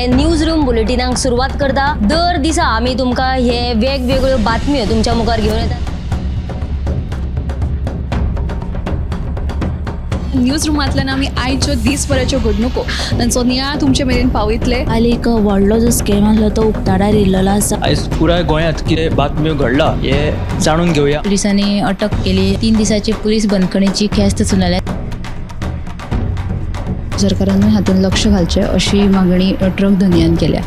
News room बुलेटिनाक सुरुवात करता। दर दिसा आम्ही तुमका हे वेगवेगळ्यो बातम्यो तुमच्या मुखार घेऊन येतात। न्यूज रुमांतल्यान आमी आयच्यो दिसभराच्यो घडणुको तांचो नियाळ तुमचे मेरेन पावयतले। आली एक व्हडलो जो स्कॅम आसलो तो उक्ताडार येयल्लो आसा। आयज पुराय गोंयांत कितें बातम्यो घडला हे जाणून घेवया। पुलिसांनी अटक केली। 3 दिसाची पुलीस बंदखणीची ख्यास्त सुनायल्या। सरकारान हातूंत लक्ष घालचें अशी मागणी ट्रक धंद्यान केल्या।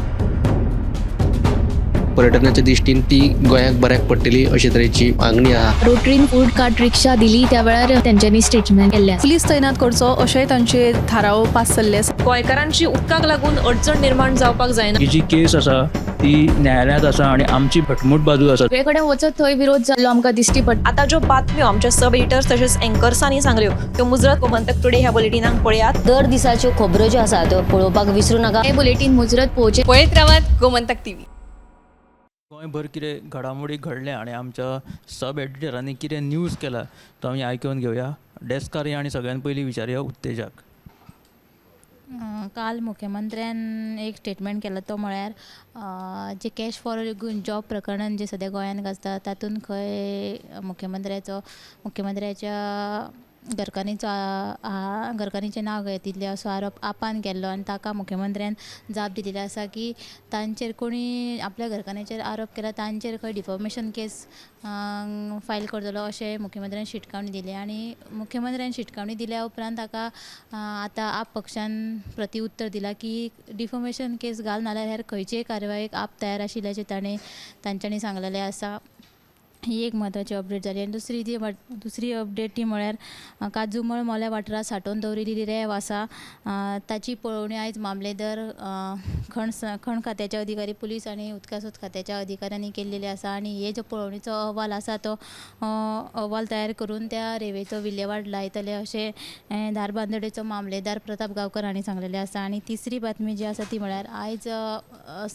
पर्यटनाच्या दृश्टीन ती गोंयाक बऱ्याक पडटली अशे तरेची मागणी आहा। रोटरीन फूड कार्ट रिक्षा दिली त्या वेळार त्यांच्यानी स्टेटमेंट केल्ले। पुलीस तैनात करचो अशें तांचे थाराव पास जाल्ले आसा। गोंयकारांची उदकाक लागून अडचण निर्माण जावपाक जायना। ही जी केस आसा ती न्यायालयांत आसा आणि आमची भटमूट बाजू आसा। सगळे कडेन वचत थंय विरोध जाल्लो आमकां दिश्टी पडटा। आता ज्यो बातम्यो आमच्या सब एडिटर्स तशेंच अँकर्सांनी सांगल्यो त्यो मुजरत गोमंतक टुडे ह्या बुलेटिनाक पळयात। दर दिसाच्यो खबरो ज्यो आसा त्यो पळोवपाक विसरू नका। हे बुलेटिन मुजरत पोवचे पळयत रावात गोमंतक टीव्ही। गोंयभर कितें घडामोडी घडले आणि आमच्या सब एडिटरांनी कितें न्यूज केला तो आमी आयकून घेवया। डेस्कार आणि सगळ्यात पयलीं विचारया उत्तेजक। काल मुख्यमंत्र्यान एक स्टेटमेंट केलो तो म्हळ्यार जे कॅश फॉर जॉब प्रकरण जे सद्या गोंयांत गाजता तातूंत खंय मुख्यमंत्र्याच्या घरकान्नीचें नांव घेतिल्लें असो आरोप आपान केल्लो आनी ताका मुख्यमंत्र्यान जाप दिलेली आसा की तांचेर कोणी आपल्या घरकान्याचेर आरोप केला तांचेर खंय डिफॉमेशन केस फायल करतलो अशें मुख्यमंत्र्यान शिटकावणी दिली। आनी मुख्यमंत्र्यान शिटकावणी दिल्या उपरांत ताका आतां आप पक्षान प्रत्युत्तर दिला की डिफॉमेशन केस घाल नाल्यार हेर खंयचेय कारवायेक आप तयार आशिल्ल्याचें तांच्यांनी सांगलेलें आसा। ही एक म्हत्वाची अपडेट जाली। आनी दुसरी अपडेट ती म्हळ्यार काजूमळ मोल्या वाठारांत सांठोवन दवरिल्ली रेंव आसा ताची पळोवणी आयज मामलेदार खण खात्याचे अधिकारी पुलीस आनी उदकासोद खात्याच्या अधिकाऱ्यांनी केल्लेली आसा। आनी हे जो पळोवणीचो अहवाल आसा तो अहवाल तयार करून त्या रेंवेचो विल्हेवाट लायतले अशें धारबांदोडेचो मामलेदार प्रताप गांवकर हांणी सांगलेलें आसा। आनी तिसरी बातमी जी आसा ती म्हळ्यार आयज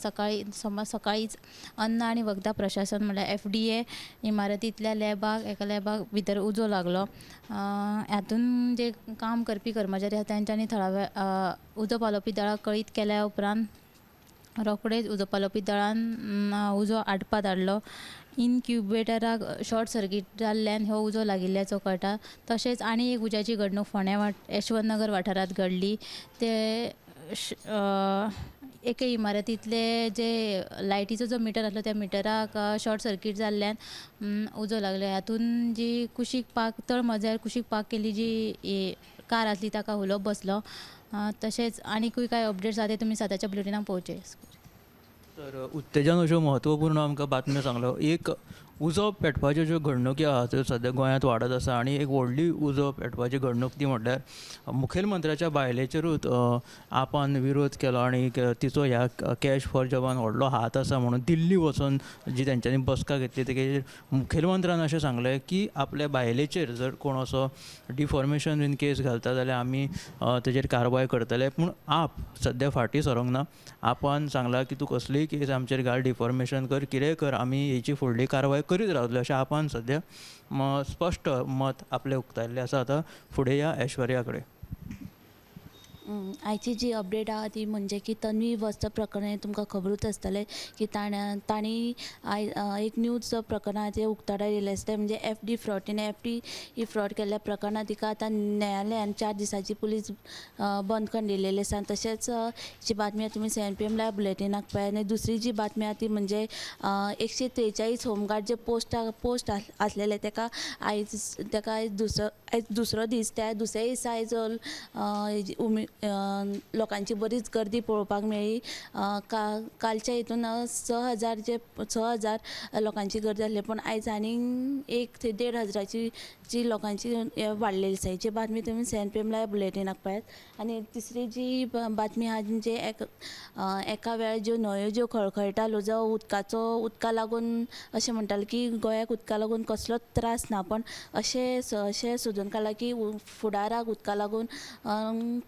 सकाळींच अन्न आनी वखदां प्रशासन म्हळ्यार FDA इमारतींतल्या एका लॅबाक भितर उजो लागलो। हातून जे काम करपी कर्मचारी आसा तांच्यांनी थळाव्या उजो पालोवपी दळाक कळीत केल्या उपरांत रोखडेच उजो पालोवपी दळान उजो आटोवपाक धाडलो। इनक्युबेटराक शॉर्ट सर्कीट जाल्ल्यान हो उजो लागिल्ल्याचो कळटा। तशेंच आनी एक उज्याची घडणूक फोंड्या यशवंतनगर वाठारांत घडली। ते एके इमारतींतले जे लायटीचो जो मिटर आसलो त्या मिटराक शॉर्ट सर्कीट जाल्ल्यान उजो लागलो। हातून जी तळ मजल्यार कुशीक पार्क केल्ली जी कार आसली ताका हुलो बसलो। तशेंच आनीकूय कांय अपडेट्स आसा ते तुमी सदांच्या बुलेटिनाक पळोवचे। तर उत्तेजन अश्यो म्हत्वपूर्ण आमकां बातम्यो सांगलो। एक उजो पेटपाच्यो ज्यो घडणुकी आहा त्यो सद्या गोंयांत वाडत आसा आनी एक व्हडली उजो पेटपाची घडणूक ती म्हटल्यार मुखेलमंत्र्याच्या बायलेचेरूच आपान विरोध केलो आनी तिचो ह्या कॅश फॉर जॉबान व्हडलो हात आसा म्हणून दिल्ली वचून जी तेंच्यांनी बसका घेतली तेजेर मुखेलमंत्र्यान अशें सांगलें की आपल्या बायलेचेर जर कोण असो डिफॉर्मेशन बीन केस घालता जाल्यार आमी तेजेर कारवाय करतले। पूण आप सद्या फाटीं सरोंक ना। आपान सांगलां की तूं कसलीय केस आमचेर घाल, डिफॉर्मेशन कर, कितेंय कर, आमी हेची फुडली कारवाय करीत रावतले अशें आपान सद्या स्पश्ट मत आपलें उक्तायल्लें आसा। आतां फुडें या ऐश्वर्या कडेन। आयची जी अपडेट आहा ती म्हणजे की तन्वी वस्त्र प्रकरण तुमकां खबरूच आसतलें की तांणी एक न्यूज प्रकरणाचेर उक्ताडार येयल्लें आसा म्हणजे FD फ्रॉड। तिणें FD फ्रॉड केल्ल्या प्रकरणांत तिका आतां न्यायालयान 4 दिसाची पुलीस बंदखण दिलेली आसा। तशेंच जी बातमी तुमी CNPM लायव्ह बुलेटिनाक पळय। आनी दुसरी जी बातमी आहा ती म्हणजे 143 होमगार्ड जे पोस्ट आसलेले ताका आयज दुसरो दीस त्या दुसऱ्या दिसा आयज लोकांची बरीच गर्दी पळोवपाक मेळ्ळी। कालच्या हितून 6,000 लोकांची गर्दी आसली पूण आयज आनीक 1 ते 1,500 जी लोकांची वाडलेली आसा। जी बातमी तुमी CNPM लायव्ह बुलेटिनाक पळयात। आनी तिसरी जी बातमी आहा म्हणजे एका वेळार ज्यो न्हंयो ज्यो खळखळटाल्यो जो उदका लागून अशें म्हणटाले की गोंयाक उदका लागून कसलोच त्रास ना पण अशें सोदून काडलां की फुडाराक उदका लागून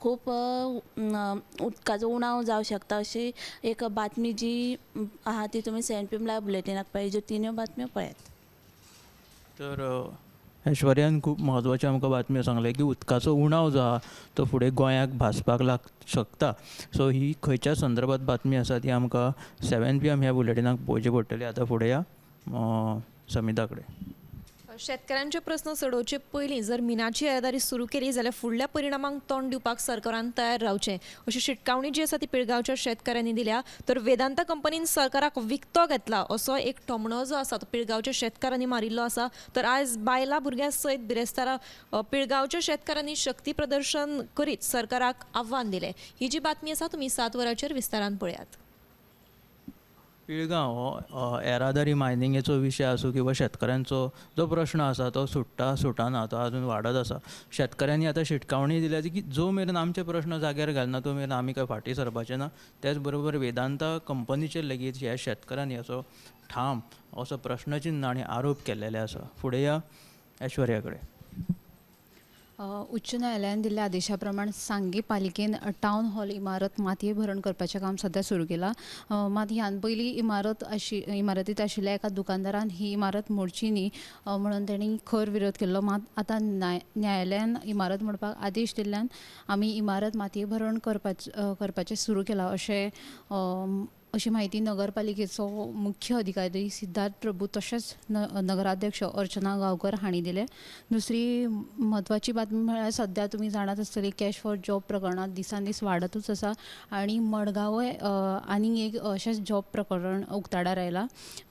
खूब उदकाचो उणाव जावं शकता अशी एक बातमी जी आहा ती तुमी CNPM लायव्ह बुलेटिनाक पळय। ज्यो 3 बातम्यो पळयात। तर ऐश्वर्यान खूब म्हत्वाच्यो आमकां बातम्यो सांगले की उदकाचो उणाव जो आहा तो फुडें गोंयाक भासपाक शकता. सो ही खंयच्या संदर्भात बातमी आसा ती आमकां 7 PM ह्या बुलेटिनाक पळोवची पडटली. आतां फुडें या समिता कडेन. शेतकऱ्यांचे प्रस्न सोडोवचे पयलीं जर मिनाची येरादारी सुरू केली जाल्यार फुडल्या परिणामांक तोंड दिवपाक सरकारान तयार रावचें अशी शिटकावणी जी आसा ती पिळगांवच्या शेतकऱ्यांनी दिल्या. तर वेदांता कंपनीन सरकाराक विकतो घेतला असो एक ठोमणो जो आसा तो पिळगांवच्या शेतकारांनी मारिल्लो आसा. तर आयज बायलां भुरग्यां सयत बिरेस्तारा पिळगांवच्या शेतकारांनी शक्ती प्रदर्शन करीत सरकाराक आव्हान दिलें. ही जी बातमी आसा तुमी 7 वरांचेर विस्तारान पळयात. पिळगांव हो येरादारी मायनिंगेचो विशय आसूं किंवा शेतकऱ्यांचो जो प्रश्न आसा तो सुटना तो आजून वाडत आसा. शेतकऱ्यांनी आतां शिटकावणी दिल्या की जो मेरेन आमचे प्रश्न जाग्यार घालना तो मेरेन आमी काय फाटीं सरपाचे ना. त्याच बरोबर वेदांता कंपनीचेर लेगीत ह्या शेतकऱ्यांनी असो ठाम असो प्रश्नचिन्ह आनी आरोप केल्लेले आसा. फुडें या ऐश्वर्या कडेन. उच्च न्यायालयान दिल्ल्या आदेशा प्रमाण सांगी पालिकेन टावन हॉल इमारत मातये भरण करपाचें काम सध्या सुरू केलां. मात ह्यान पयलीं इमारतींत आशिल्ल्या एका दुकानदारान ही इमारत मोडची न्ही म्हणून तांणी खर विरोध केल्लो. मात आतां न्यायालयान इमारत मोडपाक आदेश दिल्ल्यान आमी इमारत मातये भरण करपाचें सुरू केलां अशी माहिती नगरपालिकेचो मुख्य अधिकारी सिद्धार्थ प्रभू तशेंच नगराध्यक्ष अर्चना गांवकर हांणी दिले. दुसरी म्हत्वाची बातमी म्हळ्यार सध्या तुमी जाणात आसतली कॅश फॉर जॉब प्रकरणां दिसान दीस वाडतूच आसा आनी मडगांवय आनीक एक अशेंच जॉब प्रकरण उक्ताडार आयलां.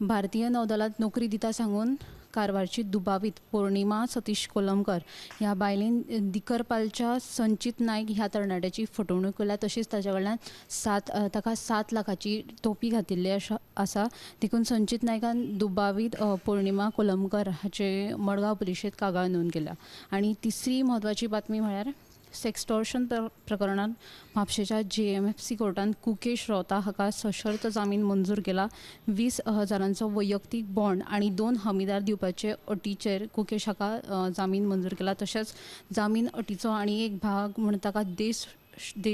भारतीय नौदलांत नोकरी दिता सांगून कारवारची दुबावीत पौर्णिमा सतीश कोलमकर ह्या बायलेन दिकरपालच्या संचित नायक ह्या तरणाट्याची फटवणूक केल्या. तशीच ताच्या कडल्यान ताका 7 लाखाची टोपी घातिल्ली आसा. देखून संचित नायकान दुबावीत पौर्णिमा कोलमकर हाचे मडगांव पुलिशेंत कागाळ नोंद केल्या. आनी तिसरी म्हत्वाची बातमी म्हळ्यार सेक्सटॉर्शन प्रकरणात म्हापशेच्या JMFC कोर्टान कुकेश रोहता हाका सशर्त जामीन मंजूर केला. 20,000 वैयक्तीक बॉन्ड आनी 2 हमीदार दिवपाचे अटीचेर कुकेश हाका जामीन मंजूर केला. तशेंच जामीन अटीचो आनी एक भाग म्हण ताका देश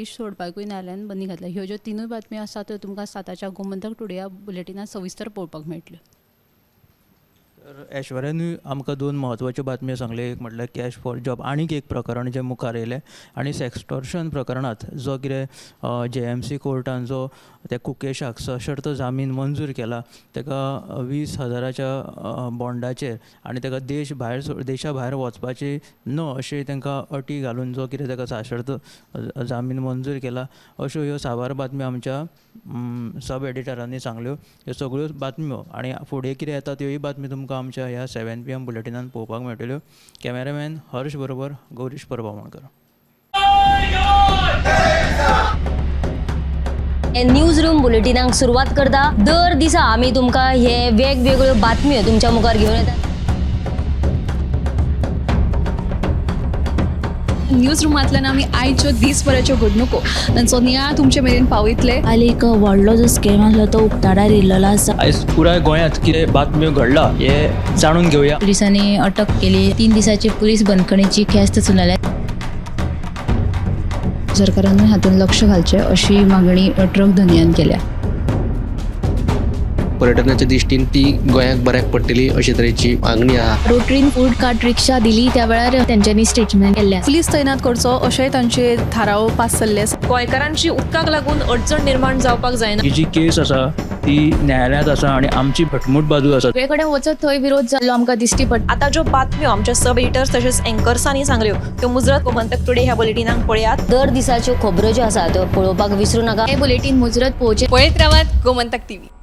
सोडपाकूय न्यायालयान बंदी घातल्या. ह्यो ज्यो तिनूय बातम्यो आसा त्यो तुमकां 7 गोमंतक टुडे ह्या बुलेटिनात सविस्तर पळोवपाक मेळटल्यो. तर ऐश्वर्यानूय आमकां 2 म्हत्वाच्यो बातम्यो सांगले. एक म्हटल्यार कॅश फॉर जॉब आनीक एक प्रकरण जें मुखार येयलें आनी सेक्सटॉर्शन प्रकरणांत जो कितें JMC कोर्टान जो त्या कुकेशाक सशर्त जामीन मंजूर केला ताका 20,000च्या बॉन्डाचेर आनी ताका देशा भायर वचपाची न्हय अशी तांकां अटी घालून जो कितें ताका सशर्त जामीन मंजूर केला अश्यो ह्यो साबार बातम्यो आमच्या सब एडिटरांनी सांगल्यो. ह्यो सगळ्यो बातम्यो आनी फुडें कितें येता त्योय बातम्यो तुमकां आमच्या ह्या 7 PM बुलेटिनान पळोवपाक मेळटल्यो. कॅमेरामॅन हर्ष बरोबर गौरीश परबावणकर. न्यूज रूम बुलेटिनाक सुरवात करता. दर दिसा आमी तुमकां हे वेगवेगळ्यो बातम्यो तुमच्या मुखार घेवन येतात. न्यूज रुमांतल्यान आमी आयच्यो दिसभराच्यो घडणुको तांचो नियाळ तुमचे मेरेन पावयतले. आनी एक व्हडलो जो स्कॅम आसलो तो उक्ताडार येयल्लो आसा. आयज पुराय गोंयांत कितें बातम्यो घडला हे जाणून घेवया. पुलिसांनी अटक केली. 3 दिसाची पुलीस बंदखणीची ख्यास्त चलयल्या. सरकारान हातूंत लक्ष घालचें अशी मागणी ट्रक धन्यान केल्या. पर्यटनाच्या दिश्टीन ती गोंयाक बऱ्याक पडटली अशे तरेची मागणी आहा. रोटरीन फूड कार्ट रिक्षा दिली त्या वेळार तेंच्यांनी स्टेटमेंट केल्लें. पुलीस तैनात करचो अशेंय तांचे थाराव पास जाल्ले आसा. गोंयकारांची उदकाक लागून अडचण निर्माण जावपाक जायना. ही जी केस आसा ती न्यायालयांत आसा आनी आमची भटमूट बाजू आसा. सगळे कडेन वचत थंय विरोध जाल्लो आमकां दिश्टी पडटा. आता ज्यो बातम्यो आमच्या सब एडिटर्स तशेंच एंकर्सांनी सांगल्यो त्यो मुजरत गोमंतक टुडे ह्या बुलेटिनाक पळयात. दर दिसाच्यो खबरो ज्यो आसा त्यो पळोवपाक विसरूं नाका. हे बुलेटिन मुजरत पळोवचें. पळयत रावात गोमंतक TV.